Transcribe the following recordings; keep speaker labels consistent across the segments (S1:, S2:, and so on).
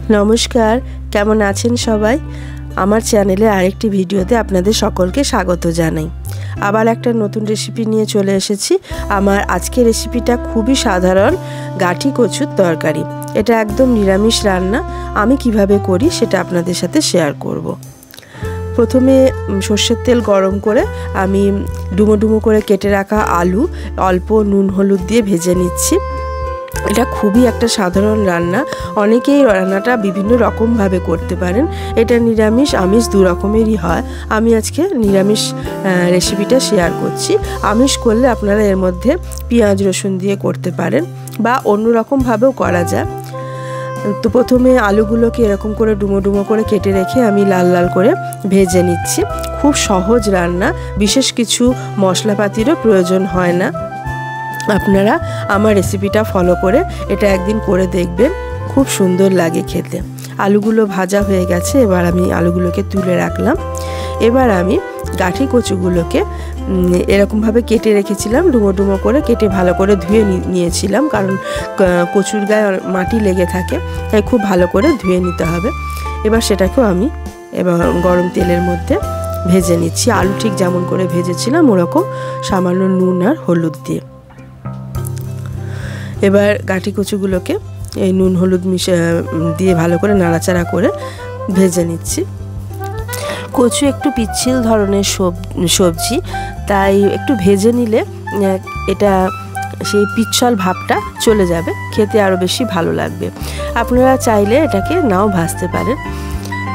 S1: नमस्कार, केमन आছেন सबाई? আমার চ্যানেলে আরেকটি ভিডিওতে আপনাদের সকলকে স্বাগত জানাই। আবার একটা নতুন রেসিপি নিয়ে চলে এসেছি। আমার আজকের রেসিপিটা খুবই সাধারণ, গাঠি কচুর তরকারি। এটা একদম নিরামিষ রান্না। আমি কিভাবে করি সেটা আপনাদের সাথে শেয়ার করব। প্রথমে সরষের তেল গরম করে আমি ডুমো ডুমো করে কেটে রাখা আলু অল্প নুন হলুদ দিয়ে ভেজে নিচ্ছি। এটা খুবই একটা সাধারণ রান্না, অনেকেই রান্নাটা বিভিন্ন রকমভাবে করতে পারেন। এটা নিরামিষ আমিষ দু রকমেরই হয়। আমি আজকে নিরামিষ রেসিপিটা শেয়ার করছি। আমিষ করলে আপনারা এর মধ্যে পেঁয়াজ রসুন দিয়ে করতে পারেন বা অন্য রকমভাবেও করা যায়। তো প্রথমে আলুগুলোকে এরকম করে ডুমো ডুমো করে কেটে রেখে আমি লাল লাল করে ভেজে নিচ্ছি। খুব সহজ রান্না, বিশেষ কিছু মশলাপাতিরও প্রয়োজন হয় না। আপনারা আমার রেসিপিটা ফলো করে এটা একদিন করে দেখবেন, খুব সুন্দর লাগে খেতে। আলুগুলো ভাজা হয়ে গেছে, এবার আমি আলুগুলোকে তুলে রাখলাম। এবার আমি গাঠি কচুগুলোকে এরকমভাবে কেটে রেখেছিলাম, ডুমো ডুমো করে কেটে ভালো করে ধুয়ে নিয়েছিলাম, কারণ কচুর গায়ে মাটি লেগে থাকে, তাই খুব ভালো করে ধুয়ে নিতে হবে। এবার সেটাকেও আমি এবার গরম তেলের মধ্যে ভেজে নিচ্ছি, আলু ঠিক যেমন করে ভেজেছিলাম ওরকম, সামান্য নুন আর হলুদ দিয়ে। এবার গাঠি কচুগুলোকে এই নুন হলুদ দিয়ে ভালো করে নাড়াচাড়া করে ভেজে নিচ্ছি। কচু একটু পিচ্ছিল ধরনের সবজি, তাই একটু ভেজে নিলে এটা সেই পিচ্ছল ভাবটা চলে যাবে, খেতে আরও বেশি ভালো লাগবে। আপনারা চাইলে এটাকে নাও ভাজতে পারেন।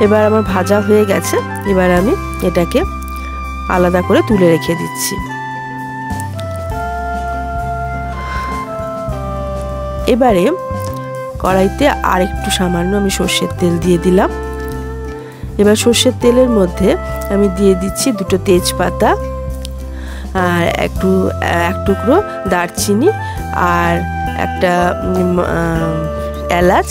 S1: এবার আমার ভাজা হয়ে গেছে, এবার আমি এটাকে আলাদা করে তুলে রেখে দিচ্ছি। এবারে কড়াইতে আর একটু সামান্য আমি সর্ষের তেল দিয়ে দিলাম। এবার সর্ষের তেলের মধ্যে আমি দিয়ে দিচ্ছি দুটো তেজপাতা আর এক টুকরো দারচিনি আর একটা এলাচ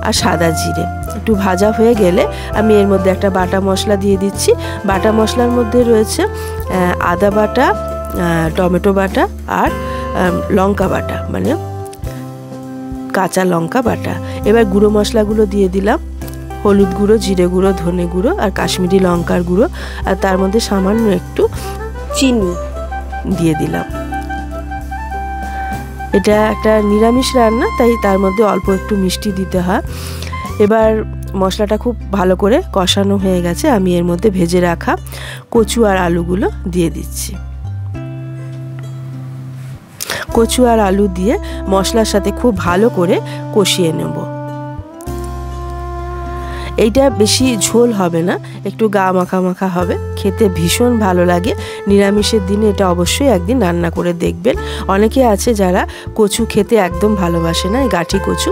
S1: আর সাদা জিরে। একটু ভাজা হয়ে গেলে আমি এর মধ্যে একটা বাটা মশলা দিয়ে দিচ্ছি। বাটা মশলার মধ্যে রয়েছে আদা বাটা, টমেটো বাটা আর লঙ্কা বাটা, মানে কাঁচা লঙ্কা বাটা। এবার গুঁড়ো মশলাগুলো দিয়ে দিলাম, হলুদ গুঁড়ো, জিরে গুঁড়ো, ধনে গুঁড়ো আর কাশ্মীরি লঙ্কার গুঁড়ো, আর তার মধ্যে সামান্য একটু চিনি দিয়ে দিলাম। এটা একটা নিরামিষ রান্না, তাই তার মধ্যে অল্প একটু মিষ্টি দিতে হয়। এবার মশলাটা খুব ভালো করে কষানো হয়ে গেছে, আমি এর মধ্যে ভেজে রাখা কচু আর আলুগুলো দিয়ে দিচ্ছি। কচু আর আলু দিয়ে মশলার সাথে খুব ভালো করে কষিয়ে নেব। এইটা বেশি ঝোল হবে না, একটু গা মাখা মাখা হবে, খেতে ভীষণ ভালো লাগে। নিরামিষের দিনে এটা অবশ্যই একদিন রান্না করে দেখবেন। অনেকে আছে যারা কচু খেতে একদম ভালোবাসে না, গাঠি কচু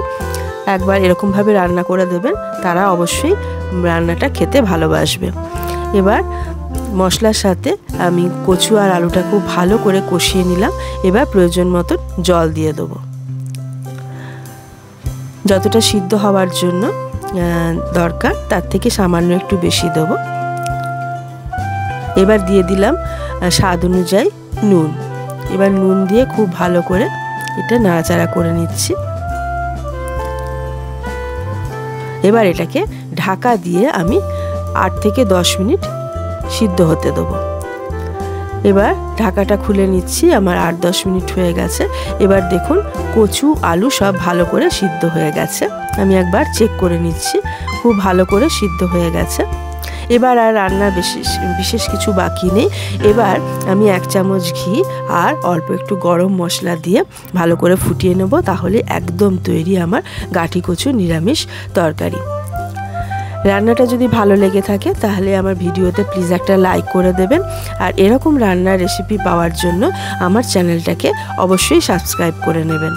S1: একবার এরকমভাবে রান্না করে দেবেন, তারা অবশ্যই রান্নাটা খেতে ভালোবাসবে। এবার মশলার সাথে আমি কচু আর আলুটা খুব ভালো করে কষিয়ে নিলাম। এবার প্রয়োজন মতো জল দিয়ে দেবো, যতটা সিদ্ধ হওয়ার জন্য দরকার তার থেকে সামান্য একটু বেশি দেবো। এবার দিয়ে দিলাম স্বাদ অনুযায়ী নুন। এবার নুন দিয়ে খুব ভালো করে এটা নাড়াচাড়া করে নিচ্ছি। এবার এটাকে ঢাকা দিয়ে আমি 8 থেকে 10 মিনিট সিদ্ধ হতে দেবো। এবার ঢাকাটা খুলে নিচ্ছি, আমার 8-10 মিনিট হয়ে গেছে। এবার দেখুন কচু আলু সব ভালো করে সিদ্ধ হয়ে গেছে। আমি একবার চেক করে নিচ্ছি, খুব ভালো করে সিদ্ধ হয়ে গেছে। এবার আর রান্নার বিশেষ কিছু বাকি নেই। এবার আমি 1 চামচ ঘি আর অল্প একটু গরম মশলা দিয়ে ভালো করে ফুটিয়ে নেব, তাহলে একদম তৈরি আমার গাঠি কচু নিরামিষ তরকারি। রান্নাটা যদি ভালো লেগে থাকে তাহলে আমার ভিডিওতে প্লিজ একটা লাইক করে দেবেন, আর এরকম রান্নার রেসিপি পাওয়ার জন্য আমার চ্যানেলটাকে অবশ্যই সাবস্ক্রাইব করে নেবেন।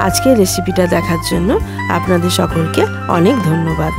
S1: আজকের রেসিপিটা দেখার জন্য আপনাদের সকলকে অনেক ধন্যবাদ।